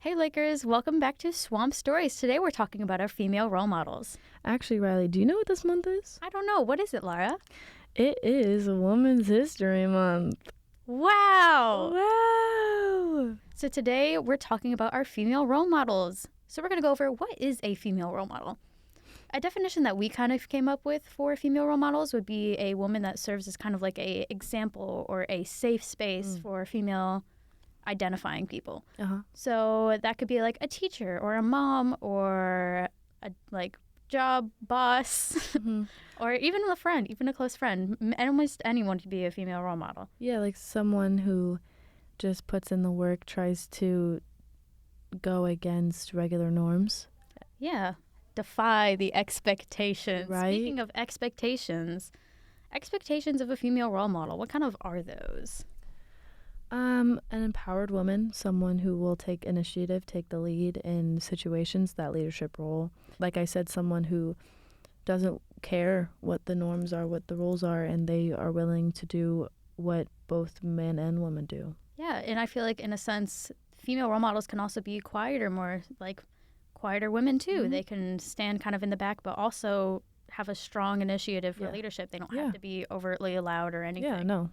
Hey Lakers, welcome back to Swamp Stories. Today we're talking about our female role models. Actually, Rylie, do you know what this month is? I don't know, what is it, Lara? It is Women's History Month. Wow! Wow! So today we're talking about our female role models. So we're going to go over what is a female role model. A definition that we kind of came up with for female role models would be a woman that serves as kind of like a example or a safe space for female identifying people. So that could be like a teacher or a mom or a job boss or even a friend, even a close friend. Almost anyone could be a female role model. Yeah, like someone who just puts in the work, tries to go against regular norms. Yeah. Defy the expectations. Right? Speaking of expectations of a female role model, what kind of are those? An empowered woman, someone who will take initiative, take the lead in situations, that leadership role. Like I said, someone who doesn't care what the norms are, what the rules are, and they are willing to do what both men and women do. Yeah, and I feel like in a sense, female role models can also be quieter women too. They can stand kind of in the back, but also have a strong initiative for leadership. They don't have to be overtly loud or anything. Yeah, no.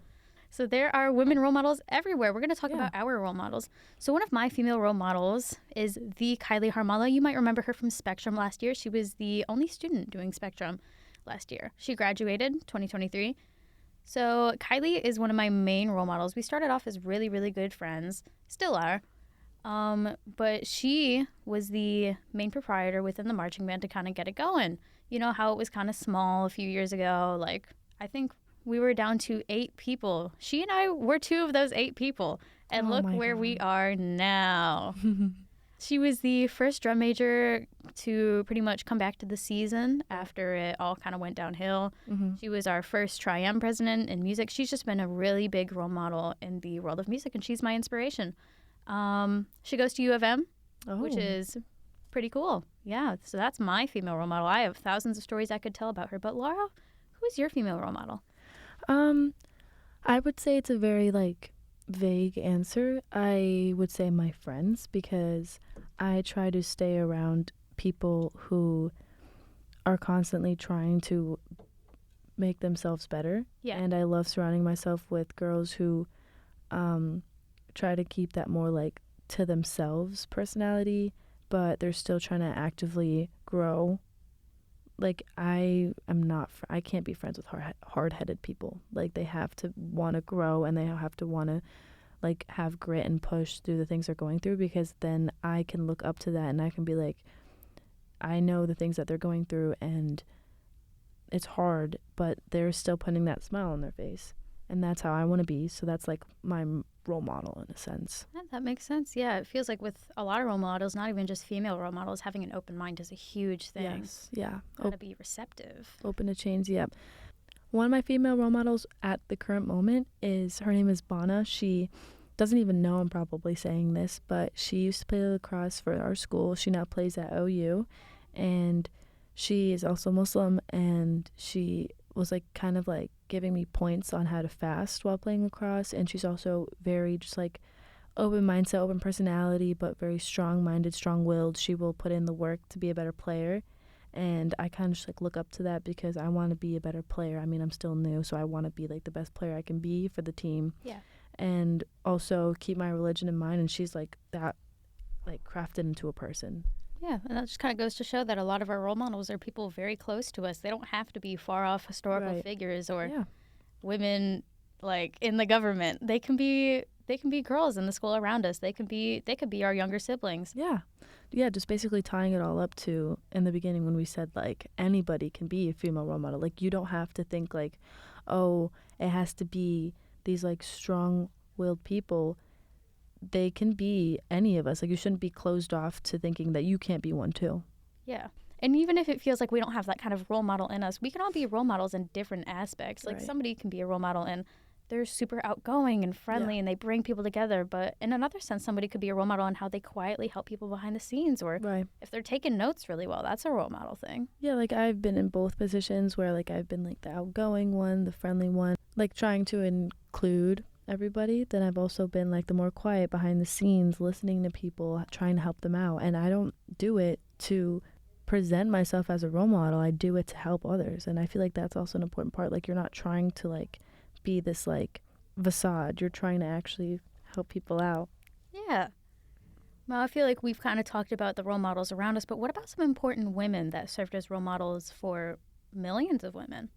So there are women role models everywhere. We're going to talk about our role models. So one of my female role models is the Kylie Harmala. You might remember her from Spectrum last year. She was the only student doing Spectrum last year. She graduated 2023. So Kylie is one of my main role models. We started off as really, really good friends. Still are. But she was the main proprietor within the marching band to kind of get it going. You know how it was kind of small a few years ago? Like, I think we were down to 8 people. She and I were 2 of those 8 people. And look where we are now. She was the first drum major to pretty much come back to the season after it all kind of went downhill. She was our first Tri-M president in music. She's just been a really big role model in the world of music, and she's my inspiration. She goes to U of M, which is pretty cool. Yeah, so that's my female role model. I have thousands of stories I could tell about her. But Laura, who is your female role model? I would say it's a very vague answer. I would say my friends, because I try to stay around people who are constantly trying to make themselves better. Yeah. And I love surrounding myself with girls who try to keep that more to themselves personality, but they're still trying to actively grow. I can't be friends with hard-headed people. They have to want to grow, and they have to want to have grit and push through the things they're going through, because then I can look up to that and I can be like, I know the things that they're going through and it's hard, but they're still putting that smile on their face, and that's how I want to be. So that's my role model in a sense. Yeah, that makes sense. Yeah, it feels like with a lot of role models, not even just female role models, having an open mind is a huge thing. Yes, yeah. Gotta be receptive. Open to change, yep. One of my female role models at the current moment her name is Bana. She doesn't even know I'm probably saying this, but she used to play lacrosse for our school. She now plays at OU, and she is also Muslim, and she was kind of giving me points on how to fast while playing lacrosse. And she's also very just open mindset, open personality, but very strong-minded, strong-willed. She will put in the work to be a better player, and I kind of just look up to that because I want to be a better player. I mean, I'm still new, so I want to be the best player I can be for the team. Yeah. And also keep my religion in mind, and she's that crafted into a person. Yeah, and that just kind of goes to show that a lot of our role models are people very close to us. They don't have to be far off historical figures or women in the government. They can be girls in the school around us. They could be our younger siblings. Yeah, just basically tying it all up to in the beginning when we said anybody can be a female role model. You don't have to think oh, it has to be these strong-willed people. They can be any of us. You shouldn't be closed off to thinking that you can't be one too. Yeah. And even if it feels like we don't have that kind of role model in us, we can all be role models in different aspects. Somebody can be a role model and they're super outgoing and friendly and they bring people together. But in another sense, somebody could be a role model in how they quietly help people behind the scenes, or if they're taking notes really well. That's a role model thing. Yeah, I've been in both positions where I've been the outgoing one, the friendly one, trying to include everybody, then I've also been like the more quiet behind the scenes, listening to people, trying to help them out. And I don't do it to present myself as a role model. I do it to help others. And I feel like that's also an important part. Like, you're not trying to like be this like facade. You're trying to actually help people out. Yeah. Well, I feel like we've kind of talked about the role models around us, but what about some important women that served as role models for millions of women?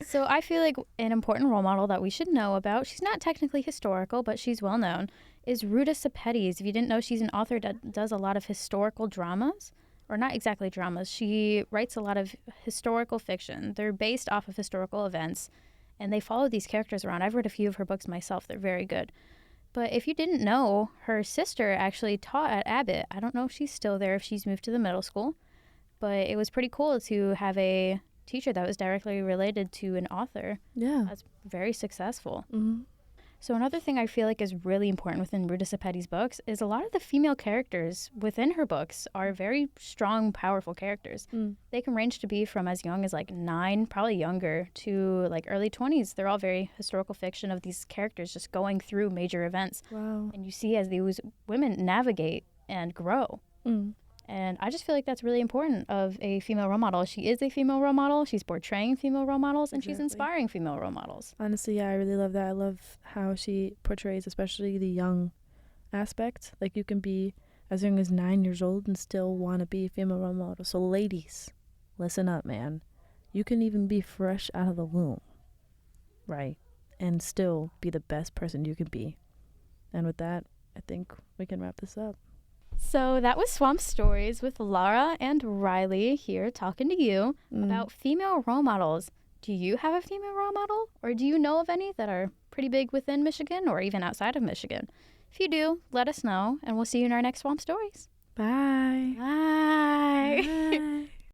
So I feel like an important role model that we should know about, she's not technically historical, but she's well known, is Ruta Sepetys. If you didn't know, she's an author that does a lot of historical dramas, or not exactly dramas. She writes a lot of historical fiction. They're based off of historical events, and they follow these characters around. I've read a few of her books myself. They're very good. But if you didn't know, her sister actually taught at Abbott. I don't know if she's still there, if she's moved to the middle school, but it was pretty cool to have a teacher that was directly related to an author. Yeah. That's very successful. Mm-hmm. So another thing I feel like is really important within Ruta Sepetys' books is a lot of the female characters within her books are very strong, powerful characters. They can range to be from as young as like 9, probably younger, to like early 20s. They're all very historical fiction of these characters just going through major events. Wow. And you see as these women navigate and grow. And I just feel like that's really important of a female role model. She is a female role model. She's portraying female role models, and she's inspiring female role models. Honestly, yeah, I really love that. I love how she portrays especially the young aspect. Like, you can be as young as 9 years old and still want to be a female role model. So ladies, listen up, man. You can even be fresh out of the womb, right? And still be the best person you can be. And with that, I think we can wrap this up. So that was Swamp Stories with Lara and Rylie here talking to you about female role models. Do you have a female role model, or do you know of any that are pretty big within Michigan or even outside of Michigan? If you do, let us know, and we'll see you in our next Swamp Stories. Bye.